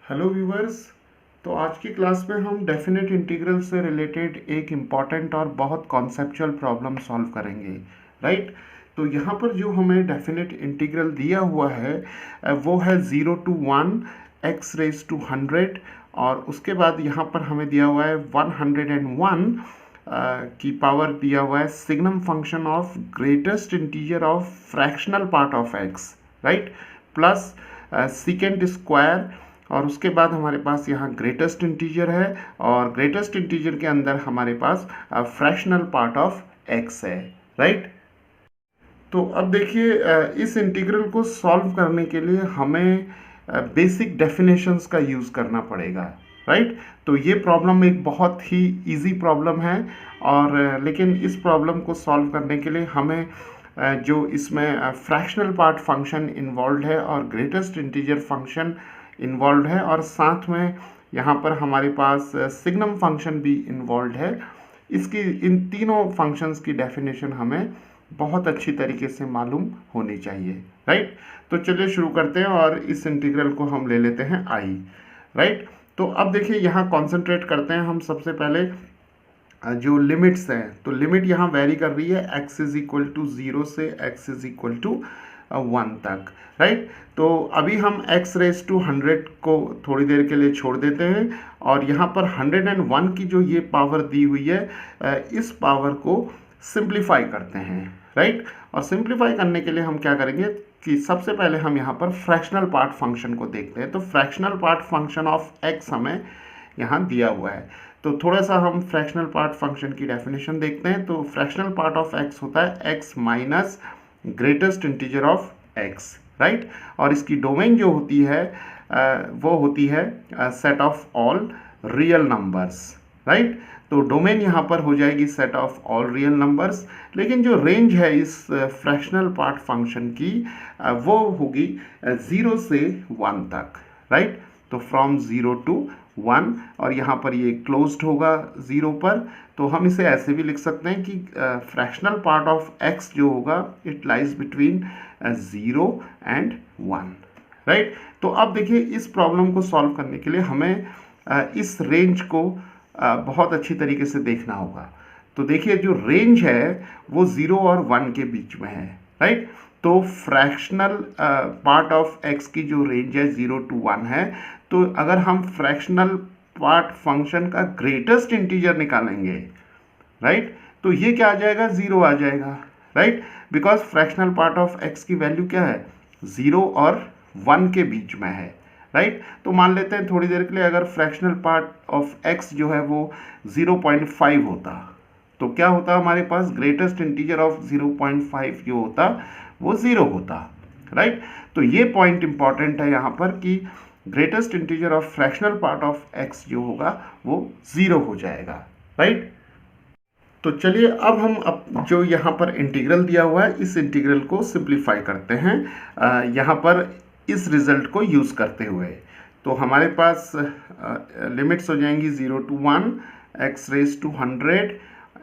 Hello viewers. तो आज की क्लास में हम डेफिनेट इंटीग्रल से रिलेटेड एक इम्पॉर्टेंट और बहुत कॉन्सेप्चुअल प्रॉब्लम सॉल्व करेंगे। राइट। तो यहाँ पर जो हमें डेफिनेट इंटीग्रल दिया हुआ है वो है 0 to 1 x रेज टू 100 और उसके बाद यहाँ पर हमें दिया हुआ है 101 की पावर दिया हुआ है signum function of greatest integer of fractional part of x। Right. Plus second square और उसके बाद हमारे पास यहाँ ग्रेटेस्ट इंटीजर है और ग्रेटेस्ट इंटीजर के अंदर हमारे पास फ्रैक्शनल पार्ट ऑफ x है। राइट। तो अब देखिए इस इंटीग्रल को सॉल्व करने के लिए हमें बेसिक डेफिनेशंस का यूज़ करना पड़ेगा। राइट। तो ये प्रॉब्लम एक बहुत ही इजी प्रॉब्लम है और लेकिन इस प्रॉब्लम को सॉल्व करने के लिए हमें जो इसमें फ्रैक्शनल पार्ट फंक्शन इन्वॉल्व है और ग्रेटेस्ट इंटीजर फंक्शन इन्वॉल्व है और साथ में यहाँ पर हमारे पास सिग्नम फंक्शन भी इन्वॉल्व है। इसकी इन तीनों फंक्शंस की डेफिनेशन हमें बहुत अच्छी तरीके से मालूम होनी चाहिए। राइट। तो चलिए शुरू करते हैं और इस इंटीग्रल को हम ले लेते हैं आई। राइट। तो अब देखिए यहाँ कॉन्सेंट्रेट करते हैं हम सबसे पहले जो लिमिट्स हैं। तो लिमिट यहाँ वेरी कर रही है x इज इक्वल टू 0 से x इज इक्वल टू 1 तक। राइट। तो अभी हम x रेज टू 100 को थोड़ी देर के लिए छोड़ देते हैं और यहाँ पर 101 की जो ये पावर दी हुई है इस पावर को सिंप्लीफाई करते हैं। राइट। और सिंप्लीफाई करने के लिए हम क्या करेंगे कि सबसे पहले हम यहाँ पर फ्रैक्शनल पार्ट फंक्शन को देखते हैं। तो fractional part function of x हमें यहाँ दिया हुआ है। तो थोड़ा सा हम फ्रैक्शनल पार्ट फंक्शन की डेफिनेशन देखते हैं। तो फ्रैक्शनल पार्ट ऑफ x होता है x minus greatest integer of x। Right. और इसकी डोमेन जो होती है वो होती है set of all real numbers. Right. तो डोमेन यहाँ पर हो जाएगी set of all real numbers, लेकिन जो रेंज है इस फ्रैक्शनल पार्ट फंक्शन की वो होगी 0 से 1 तक। राइट। तो फ्रॉम 0 to 1 और यहाँ पर ये क्लोज्ड होगा 0 पर। तो हम इसे ऐसे भी लिख सकते हैं कि फ्रैक्शनल पार्ट ऑफ x जो होगा it lies between 0 and 1। Right. तो अब देखिए इस प्रॉब्लम को सॉल्व करने के लिए हमें इस रेंज को बहुत अच्छी तरीके से देखना होगा। तो देखिए जो रेंज है वो 0 और 1 के बीच में है। राइट। तो फ्रैक्शनल पार्ट ऑफ x की जो रेंज है 0 to 1 है। तो अगर हम फ्रैक्शनल पार्ट फंक्शन का ग्रेटेस्ट इंटीजर निकालेंगे, राइट, तो ये क्या आ जाएगा, 0 आ जाएगा। Right. Because fractional part of x की वैल्यू क्या है, 0 और 1 के बीच में है। राइट। तो मान लेते हैं थोड़ी देर के लिए अगर फ्रैक्शनल पार्ट ऑफ x जो है वो 0.5 होता तो क्या होता, हमारे पास ग्रेटेस्ट इंटीजर ऑफ 0.5 जो होता वो 0 होता। राइट। तो ये पॉइंट इंपॉर्टेंट है यहाँ पर कि greatest integer of fractional part of x जो होगा वो 0 हो जाएगा। राइट। तो चलिए अब हम जो यहाँ पर इंटीग्रल दिया हुआ है इस इंटीग्रल को सिंप्लीफाई करते हैं यहाँ पर इस रिजल्ट को यूज़ करते हुए। तो हमारे पास लिमिट्स हो जाएंगी 0 to 1 x raise to 100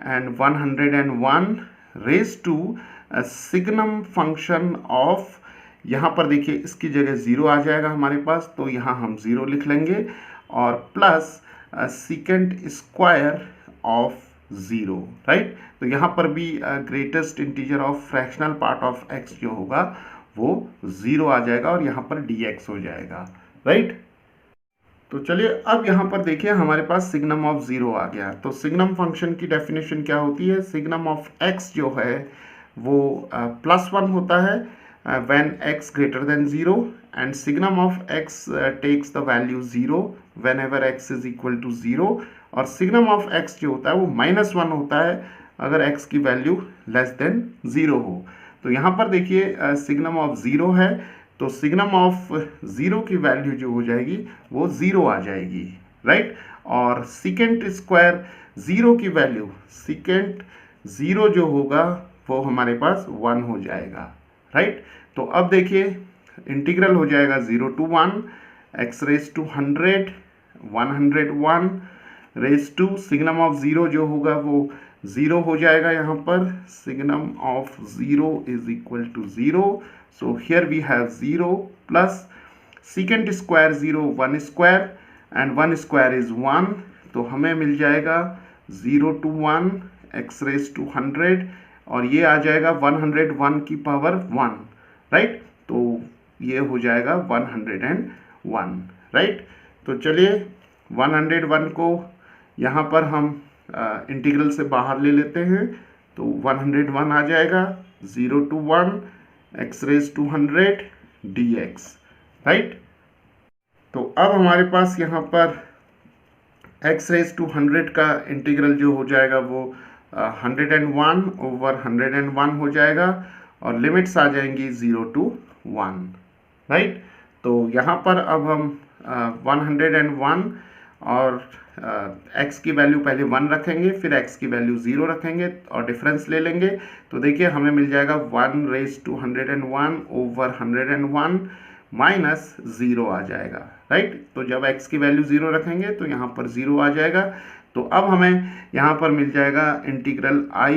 and 101 raise to signum function of, यहाँ पर देखिए इसकी जगह 0 आ जाएगा हमारे पास, तो यहाँ हम 0 लिख लेंगे और plus second square of 0। Right. तो यहाँ पर भी greatest integer of fractional part of x जो होगा वो 0 आ जाएगा और यहाँ पर dx हो जाएगा। राइट। तो चलिए अब यहाँ पर देखिए हमारे पास सिग्नम ऑफ 0 आ गया। तो सिग्नम फंक्शन की डेफिनेशन क्या होती है, सिग्नम ऑफ x जो है वो +1 होता है when x greater than 0 and signum of x takes the value 0 whenever x is equal to 0 और signum of x जो होता है वो -1 होता है अगर x की वैल्यू लेस देन 0 हो। तो यहाँ पर देखिए सिग्नम ऑफ 0 है तो सिग्नम ऑफ 0 की वैल्यू जो हो जाएगी वो 0 आ जाएगी। राइट। और सेकेंड स्क्वायर 0 की वैल्यू सेकेंड 0 जो होगा वो हमारे पास 1 हो जाएगा। राइट। तो अब देखिए इंटीग्रल हो जाएगा 0 to 1 x raise to 100 101 raise to signum of 0 जो होगा वो 0 हो जाएगा। यहाँ पर signum of 0 is equal to 0, so here we have 0 plus secant square 0 1 square and 1 square is 1, तो हमें मिल जाएगा 0 to 1 x raised to 100 और ये आ जाएगा 101 की पावर 1, राइट। तो ये हो जाएगा 101, राइट। तो चलिए 101 को यहाँ पर हम इंटीग्रल से बाहर ले लेते हैं, तो 101 आ जाएगा 0 to 1 x raised to 100 dx, right. तो अब हमारे पास यहाँ पर x raised to 100 का इंटीग्रल जो हो जाएगा वो 101 over 101 हो जाएगा और लिमिट्स आ जाएंगी 0 to 1, राइट। तो यहाँ पर अब हम 101 और x की वैल्यू पहले 1 रखेंगे, फिर x की वैल्यू 0 रखेंगे और डिफरेंस ले लेंगे। तो देखिए हमें मिल जाएगा 1 raised to 101 over 101 माइनस 0 आ जाएगा, राइट। तो जब x की वैल्यू 0 रखेंगे तो यहाँ पर 0 आ जाएगा। तो अब हमें यहाँ पर मिल जाएगा इंटीग्रल i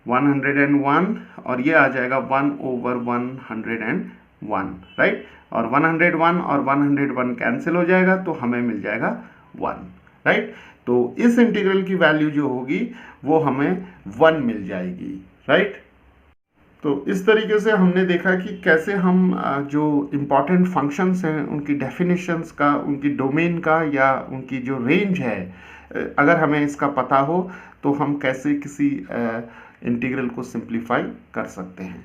101 और ये आ जाएगा 1 over 101, राइट। और 101 और 101 कैंसिल हो जाएगा तो हमें मिल जाएगा 1, राइट। तो इस इंटीग्रल की वैल्यू जो होगी वो हमें 1 मिल जाएगी, राइट। तो इस तरीके से हमने देखा कि कैसे हम जो इम्पॉर्टेंट फंक्शंस हैं उनकी डेफिनेशंस का, उनकी डोमेन का या उनकी जो रेंज है, अगर हमें इसका पता हो तो हम कैसे किसी इंटीग्रल को सिंप्लीफाई कर सकते हैं।